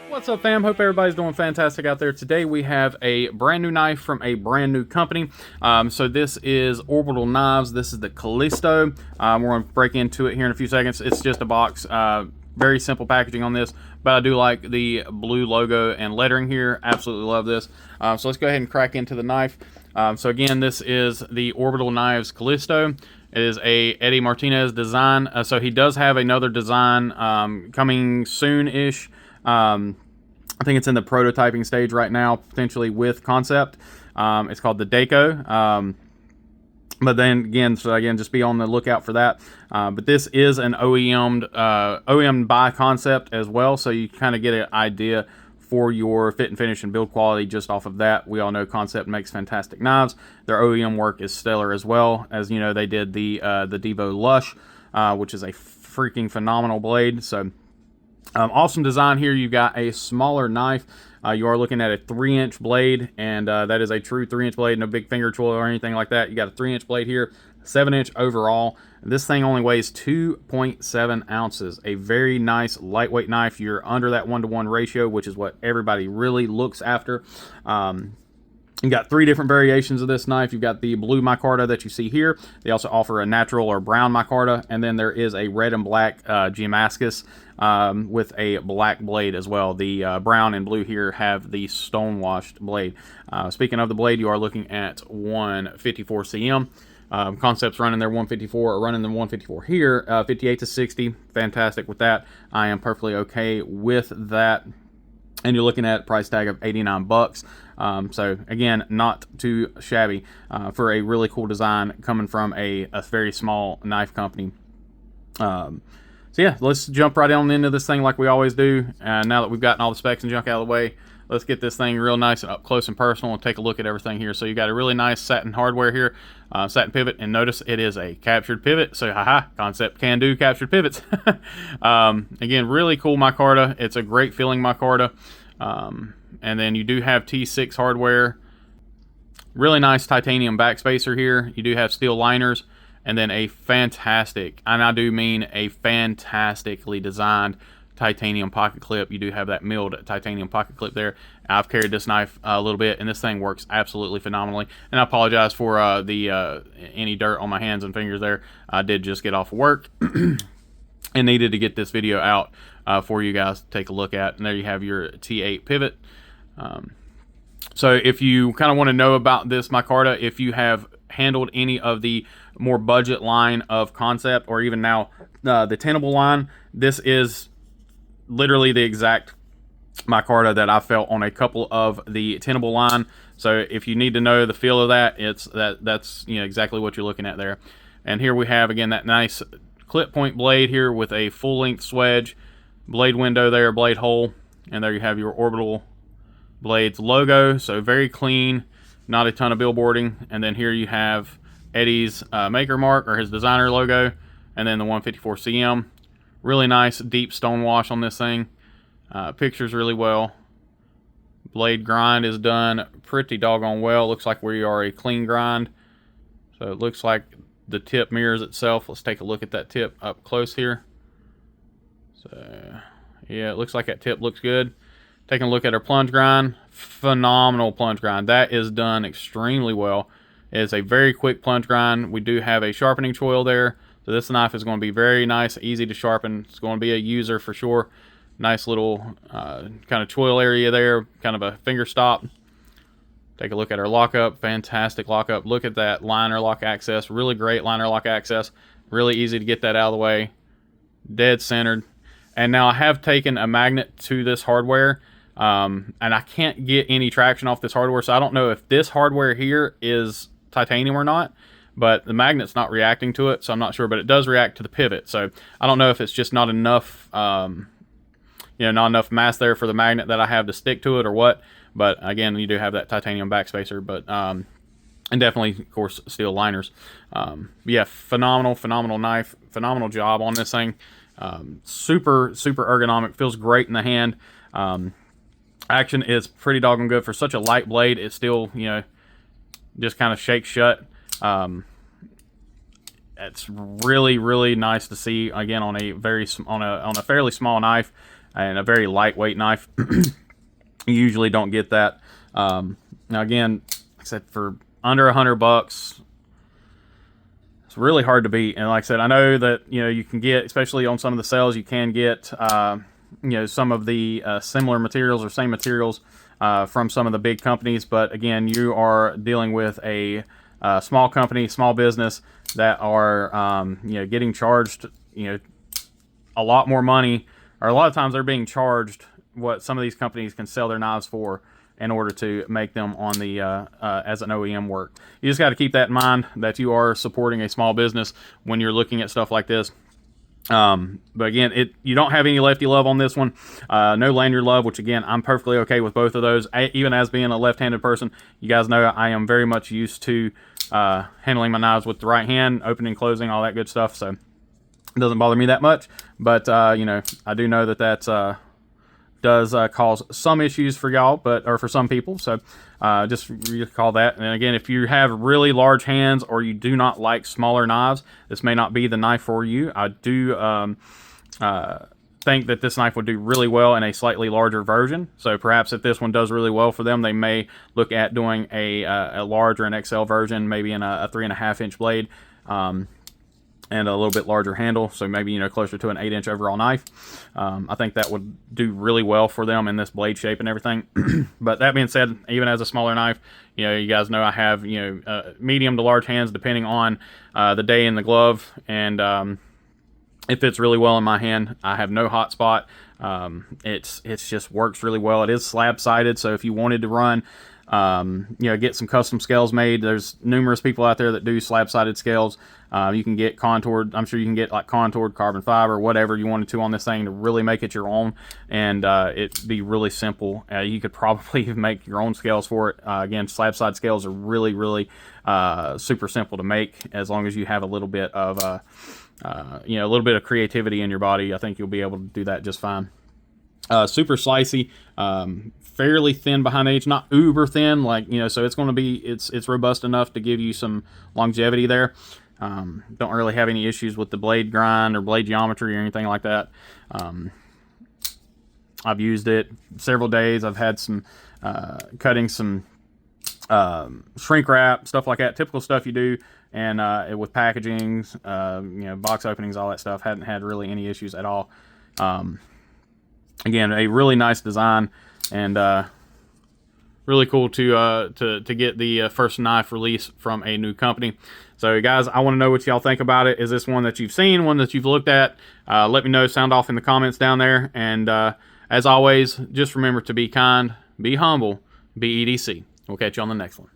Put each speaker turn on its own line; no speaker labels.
What's up, fam? Hope everybody's doing fantastic out there. Today we have a brand new knife from a brand new company. So this is Orbital Knives. This is the Callisto. We're going to break into it here in a few seconds. It's just a box. Very simple packaging on this, but I do like the blue logo and lettering here. Absolutely love this. So let's go ahead and crack into the knife. So again, this is the Orbital Knives Callisto. It is a Eddie Martinez design. So he does have another design coming soon-ish. I think it's in the prototyping stage right now, potentially with concept. It's called the Deco. But then again, just be on the lookout for that. But this is an OEM by concept as well, so you kind of get an idea for your fit and finish and build quality just off of that. We all know Concept makes fantastic knives. Their OEM work is stellar as well. As you know, they did the Devo Lush, which is a freaking phenomenal blade. So awesome design here. You've got a smaller knife. You are looking at a 3-inch blade, and that is a true 3-inch blade, no big finger twirl or anything like that. You got a 3-inch blade here, 7-inch overall. This thing only weighs 2.7 ounces. A very nice lightweight knife. You're under that 1-to-1 ratio, which is what everybody really looks after. You got 3 different variations of this knife. You've got the blue micarta that you see here. They also offer a natural or brown micarta, and then there is a red and black Damascus with a black blade as well. The brown and blue here have the stone-washed blade. Speaking of the blade, you are looking at 154 cm. Concept's running their 154 or running the 154 here, 58 to 60. Fantastic with that. I am perfectly okay with that. And you're looking at a price tag of 89 bucks. So again, not too shabby for a really cool design coming from a very small knife company. So yeah, let's jump right on into this thing like we always do. Now that we've gotten all the specs and junk out of the way, let's get this thing real nice and up close and personal and take a look at everything here. So you got a really nice satin hardware here, satin pivot, and notice it is a captured pivot. So haha, Concept can do captured pivots. Again, really cool micarta. It's a great feeling micarta. And then you do have T6 hardware. Really nice titanium backspacer here. You do have steel liners, and then a fantastic, and I do mean a fantastically designed titanium pocket clip. You do have that milled titanium pocket clip there. I've carried this knife a little bit, and this thing works absolutely phenomenally. And I apologize for any dirt on my hands and fingers there. I did just get off of work and needed to get this video out for you guys to take a look at. And there you have your T8 pivot. So if you kind of want to know about this micarta, if you have handled any of the more budget line of Concept, or even now the Tenable line, this is literally the exact micarta that I felt on a couple of the Tenable line. So if you need to know the feel of that, that's exactly what you're looking at there. And here we have again that nice clip point blade here with a full length swedge, blade window there, blade hole, and there you have your Orbital Blades logo. So very clean, not a ton of billboarding. And then here you have Eddie's maker mark, or his designer logo, and then the 154 cm. Really nice deep stone wash on this thing. Pictures really well. Blade grind is done pretty doggone well. Looks like we are a clean grind. So it looks like the tip mirrors itself. Let's take a look at that tip up close here. So yeah, it looks like that tip looks good. Taking a look at our plunge grind. Phenomenal plunge grind. That is done extremely well. It's a very quick plunge grind. We do have a sharpening choil there. So this knife is going to be very nice, easy to sharpen. It's going to be a user for sure. Nice little kind of choil area there, kind of a finger stop. Take a look at our lockup. Fantastic lockup. Look at that liner lock access. Really great liner lock access. Really easy to get that out of the way. Dead centered. And now I have taken a magnet to this hardware, and I can't get any traction off this hardware, so I don't know if this hardware here is titanium or not, but the magnet's not reacting to it, so I'm not sure, but it does react to the pivot. So I don't know if it's just not enough, not enough mass there for the magnet that I have to stick to it or what. But again, you do have that titanium backspacer, but and definitely, of course, steel liners. Yeah, phenomenal knife, phenomenal job on this thing. Super ergonomic, feels great in the hand. Action is pretty doggone good for such a light blade. It still, just kind of shakes shut. It's really nice to see again on a fairly small knife. and a very lightweight knife. You usually don't get that. Now again, like I said, for under $100, it's really hard to beat. And like I said, I know that, you know, you can get, especially on some of the sales, you can get you know, some of the similar materials or same materials from some of the big companies. But again, you are dealing with a small company, small business that are you know, getting charged, you know, a lot more money, or a lot of times they're being charged what some of these companies can sell their knives for in order to make them on the as an OEM work. You just got to keep that in mind, that you are supporting a small business when you're looking at stuff like this. But again, you don't have any lefty love on this one. No lanyard love, which again, I'm perfectly okay with both of those. Even as being a left-handed person, you guys know I am very much used to handling my knives with the right hand, opening, closing, all that good stuff. So it doesn't bother me that much. But you know, I do know that that's does cause some issues for y'all, or for some people. So just recall that. And again, if you have really large hands or you do not like smaller knives, this may not be the knife for you. I do think that this knife would do really well in a slightly larger version. So perhaps if this one does really well for them, they may look at doing a large or an XL version, maybe in a 3.5-inch blade. And a little bit larger handle, so maybe, you know, closer to an 8-inch overall knife. I think that would do really well for them in this blade shape and everything. But that being said, even as a smaller knife, you know, you guys know I have, you know, medium to large hands depending on the day in the glove, and it fits really well in my hand. I have no hot spot. It's just works really well. It is slab sided, so if you wanted to run, you know, get some custom scales made, there's numerous people out there that do slab sided scales. You can get contoured, I'm sure you can get like contoured carbon fiber, whatever you wanted to on this thing to really make it your own, and it'd be really simple. You could probably make your own scales for it. Again, slab side scales are really, really super simple to make, as long as you have a little bit of you know, a little bit of creativity in your body. I think you'll be able to do that just fine. Super slicey, fairly thin behind the edge, not uber thin, like, you know, so it's going to be, it's robust enough to give you some longevity there. Don't really have any issues with the blade grind or blade geometry or anything like that. I've used it several days. I've had some cutting some shrink wrap, stuff like that, typical stuff you do, and with packagings, you know, box openings, all that stuff. Hadn't had really any issues at all. Again, a really nice design, and really cool to get the first knife release from a new company. So guys, I want to know what y'all think about it. Is this one that you've seen, one that you've looked at? Let me know, sound off in the comments down there. And as always, just remember to be kind, be humble, be EDC. We'll catch you on the next one.